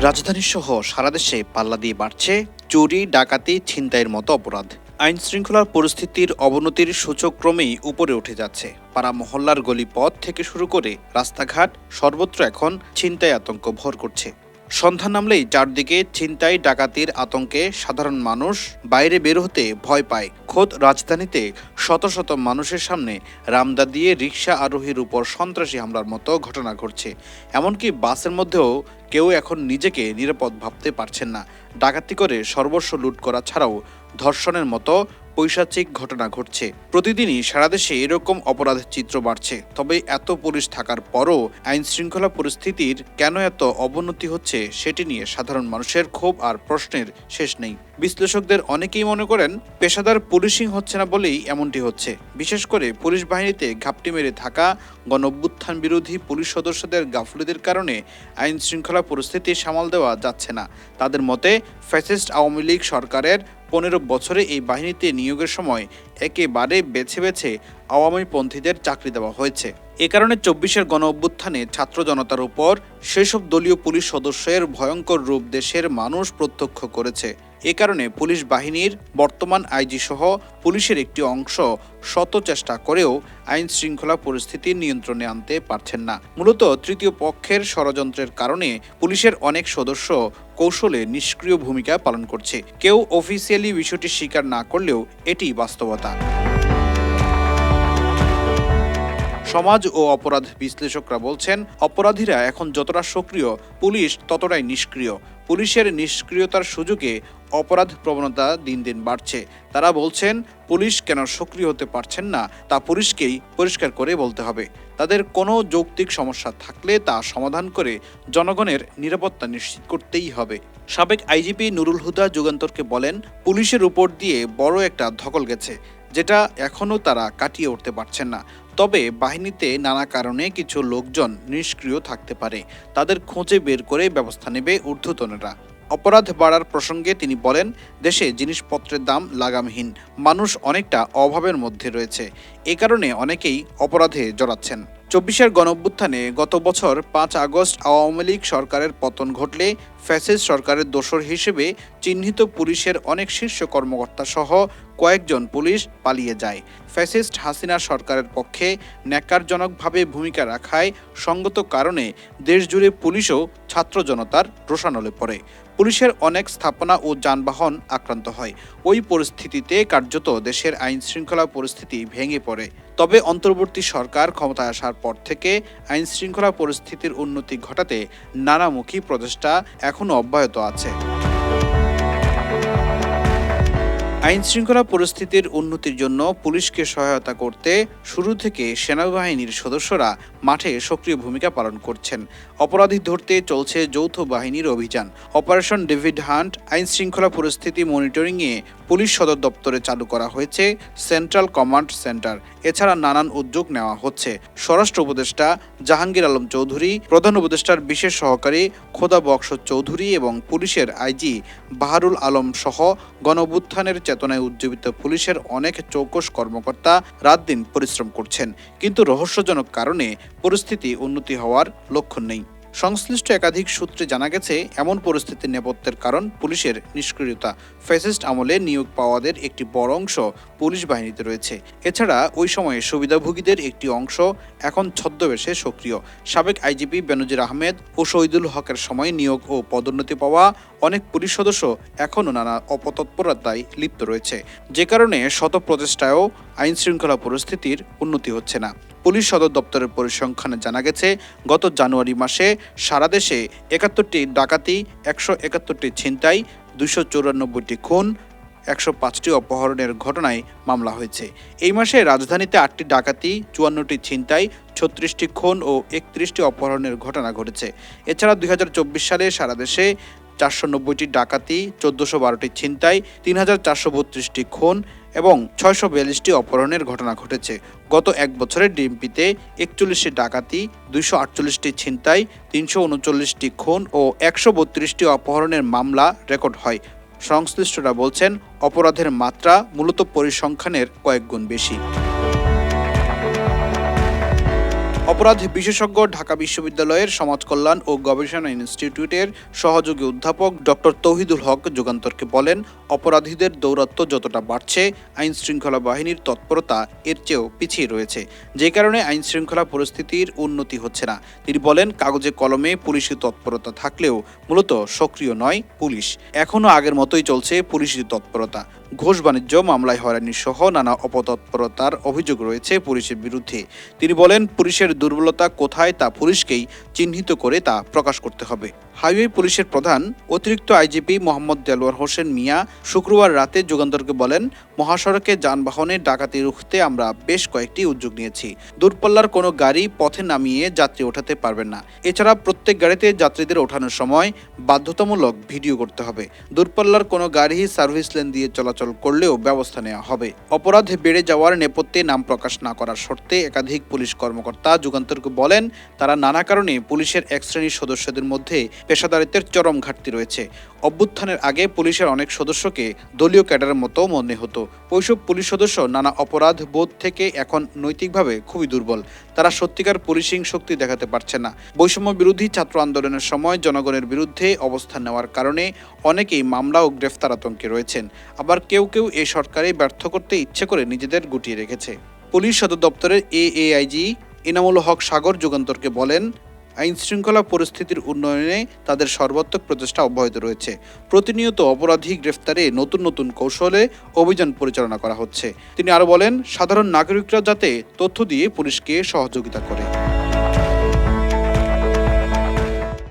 রাজধানীসহ সারা দেশে পাল্লা দিয়ে বাড়ছে চুরি, ডাকাতি, ছিনতাইয়ের মতো অপরাধ। আইন শৃঙ্খলার পরিস্থিতির অবনতির সূচক ক্রমেই উপরে উঠে যাচ্ছে। পাড়া মহল্লার গলিপথ থেকে শুরু করে রাস্তাঘাট সর্বত্র এখন ছিনতাই আতঙ্ক ভর করছে। সন্ধ্যা নামলেই চারদিকে ছিনতাই, ডাকাতির আতঙ্কে সাধারণ মানুষ বাইরে বের হতে ভয় পায়। খোদ রাজধানীতে শত শত মানুষের সামনে রামদা দিয়ে রিকশা আরোহীর উপর সন্ত্রাসী হামলার মতো ঘটনা ঘটছে। এমনকি বাসের মধ্যেও কেউ এখন নিজেকে নিরাপদ ভাবতে পারছেন না। ডাকাতি করে সর্বস্ব লুট করা ছাড়াও ধর্ষণের মতো পৈশাচিক ঘটনা ঘটছে। প্রতিদিনই সারা দেশে এরকম অপরাধের চিত্র বাড়ছে। তবে এত পুলিশ থাকার পরও আইন শৃঙ্খলা পরিস্থিতির কেন এত অবনতি হচ্ছে সেটি নিয়ে সাধারণ মানুষের ক্ষোভ আর প্রশ্নের শেষ নেই। বিশ্লেষকদের অনেকেই মনে করেন পেশাদার পুলিশিং হচ্ছে না বলেই এমনটি হচ্ছে। বিশেষ করে পুলিশ বাহিনীতে ঘাপটি মেরে থাকা গণঅভ্যুত্থান বিরোধী পুলিশ সদস্যদের গাফিলতির কারণে আইন শৃঙ্খলা পরিস্থিতি সামাল দেওয়া যাচ্ছে না। তাদের মতে ফ্যাসিস্ট আওয়ামী লীগ সরকারের 15 বছরে এই বাহিনীতে নিয়োগের সময় একেবারে বেছে বেছে আওয়ামীপন্থীদের চাকরি দেওয়া হয়েছে। এ কারণে 24-এর গণঅভ্যুত্থানে ছাত্র জনতার উপর সেসব দলীয় পুলিশ সদস্যের ভয়ঙ্কর রূপ দেশের মানুষ প্রত্যক্ষ করেছে। এ কারণে পুলিশ বাহিনীর বর্তমান আইজি সহ পুলিশের একটি অংশ শত চেষ্টা করেও আইন শৃঙ্খলা পরিস্থিতি নিয়ন্ত্রণে আনতে পারছেন না। মূলত তৃতীয় পক্ষের ষড়যন্ত্রের কারণে পুলিশের অনেক সদস্য কৌশলে নিষ্ক্রিয় ভূমিকা পালন করছে। কেউ অফিসিয়ালি বিষয়টি স্বীকার না করলেও এটি বাস্তবতা। সমাজ ও অপরাধ বিশ্লেষকরা বলছেন, অপরাধীরা এখন যতটা সক্রিয়, পুলিশ ততটাই নিষ্ক্রিয়। পুলিশের নিষ্ক্রিয়তার সুযোগে অপরাধ প্রবণতা দিন দিন বাড়ছে। তারা বলছেন, পুলিশ কেন সক্রিয় হতে পারছেন না তা পুলিশকেই পরিষ্কার করে বলতে হবে। তাদের কোনো যৌক্তিক সমস্যা থাকলে তা সমাধান করে জনগণের নিরাপত্তা নিশ্চিত করতেই হবে। সাবেক আইজিপি নুরুল হুদা যুগান্তরকে বলেন, পুলিশের উপর দিয়ে বড় একটা ধকল গেছে, যেটা এখনও তারা কাটিয়ে উঠতে পারছেন না। তবে বাহিনীতে নানা কারণে কিছু লোকজন নিষ্ক্রিয় থাকতে পারে। তাদের খোঁজে বের করে ব্যবস্থা নেবে ঊর্ধ্বতনেরা। অপরাধ বাড়ার প্রসঙ্গে তিনি বলেন, দেশে জিনিসপত্রের দাম লাগামহীন, মানুষ অনেকটা অভাবের মধ্যে রয়েছে। এ কারণে অনেকেই অপরাধে জড়াচ্ছেন। 24-এর গণঅভ্যুত্থানে গত বছর 5 আগস্ট আওয়ামী লীগ সরকারের পতন ঘটলে ফ্যাসিস্ট সরকারের দোসর হিসেবে চিহ্নিত পুলিশের অনেক শীর্ষ কর্মকর্তা সহ কয়েকজন পুলিশ পালিয়ে যায়। ফ্যাসিস্ট হাসিনা সরকারের পক্ষে ন্যাক্কারজনকভাবে ভূমিকা রাখায় সঙ্গত কারণে দেশজুড়ে পুলিশও ছাত্র জনতার রোষানলে পড়ে। পুলিশের অনেক স্থাপনা ও যানবাহন আক্রান্ত হয়। ওই পরিস্থিতিতে কার্যত দেশের আইন শৃঙ্খলা পরিস্থিতি ভেঙে পড়ে। তবে অন্তর্বর্তী সরকার ক্ষমতায় আসার পর থেকে আইন শৃঙ্খলা পরিস্থিতির উন্নতি ঘটাতে নানামুখী প্রচেষ্টা এখনও অব্যাহত আছে। আইন শৃঙ্খলা পরিস্থিতির উন্নতির জন্য পুলিশকে সহায়তা করতে শুরু থেকে সেনাবাহিনীর সদস্যরা মাঠে সক্রিয় ভূমিকা পালন করছেন। অপরাধী ধরতে চলছে যৌথ বাহিনীর অভিযান। Operation David hunt. আইন শৃঙ্খলা পরিস্থিতি মনিটরিংয়ে পুলিশ সদর দপ্তরে চালু করা হয়েছে সেন্ট্রাল কমান্ড সেন্টার। এছাড়া নানান উদ্যোগ নেওয়া হচ্ছে। স্বরাষ্ট্র উপদেষ্টা জাহাঙ্গীর আলম চৌধুরী, প্রধান উপদেষ্টার বিশেষ সহকারী খোদা বক্স চৌধুরী এবং পুলিশের আইজি বাহারুল আলম সহ গণঅভ্যুত্থানের চেতনায় উজ্জীবিত পুলিশের অনেক চৌকস কর্মকর্তা রাত দিন পরিশ্রম করছেন। কিন্তু রহস্যজনক কারণে পরিস্থিতি উন্নতি হওয়ার লক্ষণ নেই। সংশ্লিষ্ট একাধিক সূত্রে জানা গেছে, এমন পরিস্থিতির নেপথ্যের কারণ পুলিশের নিষ্ক্রিয়তা। ফ্যাসিস্ট আমলে নিয়োগ পাওয়াদের একটি বড় অংশ পুলিশ বাহিনীতে রয়েছে। এছাড়া ওই সময়ে সুবিধাভোগীদের একটি অংশ এখন ছদ্মবেশে সক্রিয়। সাবেক আইজিপি বেনজির আহমেদ ও শহীদুল হকের সময় নিয়োগ ও পদোন্নতি পাওয়া অনেক পুলিশ সদস্য এখনও নানা অপতৎপরতায় লিপ্ত রয়েছে, যে কারণে শত প্রচেষ্টায়ও আইন শৃঙ্খলা পরিস্থিতির উন্নতি হচ্ছে না। পুলিশ সদর দপ্তরের পরিসংখ্যানে জানা গেছে, গত জানুয়ারি মাসে সারা দেশে 71টি ডাকাতি, 171টি ছিনতাই, 294টি খুন, 105টি অপহরণের ঘটনায় মামলা হয়েছে। এই মাসে রাজধানীতে 8টি ডাকাতি, 54টি ছিনতাই, 36টি খুন ও 31টি অপহরণের ঘটনা ঘটেছে। এছাড়া 2024 সালে সারা দেশে 490টি ডাকাতি, 1412টি ছিনতাই, 3432টি খুন এবং 642টি অপহরণের ঘটনা ঘটেছে। গত এক বছরে ডিএমপিতে 41টি ডাকাতি, 248টি ছিনতাই, 339টি খুন ও 132টি অপহরণের মামলা রেকর্ড হয়। সংশ্লিষ্টরা বলছেন, অপরাধের মাত্রা মূলত পরিসংখ্যানের কয়েক গুণ বেশি। অপরাধ বিশেষজ্ঞ ঢাকা বিশ্ববিদ্যালয়ের সমাজ কল্যাণ ও গবেষণা ইনস্টিটিউটের সহযোগী অধ্যাপক ডক্টর তৌহিদুল হক যুগান্তরকে বলেন, অপরাধীদের দৌরাত্ম্য যতটা বাড়ছে, আইন শৃঙ্খলা বাহিনীর তৎপরতা এর চেয়েও পিছিয়ে রয়েছে, যে কারণে আইন শৃঙ্খলা পরিস্থিতির উন্নতি হচ্ছে না। তিনি বলেন, কাগজে কলমে পুলিশি তৎপরতা থাকলেও মূলত সক্রিয় নয় পুলিশ। এখনও আগের মতোই চলছে পুলিশি তৎপরতা। ঘুষ বাণিজ্য মামলায় হয়রানি সহ নানা অপতৎপরতার অভিযোগ রয়েছে পুলিশের বিরুদ্ধে। তিনি বলেন, পুলিশের দুর্বলতা কোথায় তা পুলিশকেই চিহ্নিত করে তা প্রকাশ করতে হবে। হাইওয়ে পুলিশের প্রধান অতিরিক্ত আইজিপি মোহাম্মদ দেলোয়ার হোসেন মিয়া শুক্রবার রাতে যুগান্তরকে বলেন, মহাসড়কে যানবাহনের ডাকাতি রুখতে আমরা বেশ কয়েকটি উদ্যোগ নিয়েছি। দূরপাল্লার কোনো গাড়ি পথে নামিয়ে যাত্রী ওঠাতে পারবেন না। এছাড়া প্রত্যেক গাড়িতে যাত্রীদের ওঠানোর সময় বাধ্যতামূলক ভিডিও করতে হবে। দূরপাল্লার কোনো গাড়ি সার্ভিস লেন দিয়ে চলাচল করলেও ব্যবস্থা নেওয়া হবে। অপরাধ বেড়ে যাওয়ার নেপথ্যে নাম প্রকাশ না করার শর্তে একাধিক পুলিশ কর্মকর্তা যুগান্তরকে বলেন, তারা নানা কারণে পুলিশের এক শ্রেণীর সদস্যদের মধ্যে পেশাদারিত্বের চরম ঘাটতি রয়েছে। অভ্যুত্থানের আগে পুলিশের অনেক সদস্যকে দলীয় ক্যাডারের মতো মনে হতো। ওইসব পুলিশ সদস্য নানা অপরাধ বোধ থেকে এখন নৈতিকভাবে খুবই দুর্বল। তারা সত্যিকার পুলিশিং শক্তি দেখাতে পারছে না। বৈষম্য বিরোধী ছাত্র আন্দোলনের সময় জনগণের বিরুদ্ধে অবস্থান নেওয়ার কারণে অনেকেই মামলা ও গ্রেফতার আতঙ্কে রয়েছেন। আবার কেউ কেউ এই সরকারে ব্যর্থ করতে ইচ্ছে করে নিজেদের গুটিয়ে রেখেছে। পুলিশ সদর দপ্তরের এএআইজি ইনামুল হক সাগর যুগান্তরকে বলেন, আইন শৃঙ্খলা পরিস্থিতির উন্নয়নে তাদের সর্বাত্মক প্রচেষ্টা অব্যাহত রয়েছে। প্রতিনিয়ত অপরাধী গ্রেফতারে নতুন নতুন কৌশলে অভিযান পরিচালনা করা হচ্ছে। তিনি আরও বলেন, সাধারণ নাগরিকরা যাতে তথ্য দিয়ে পুলিশকে সহযোগিতা করে।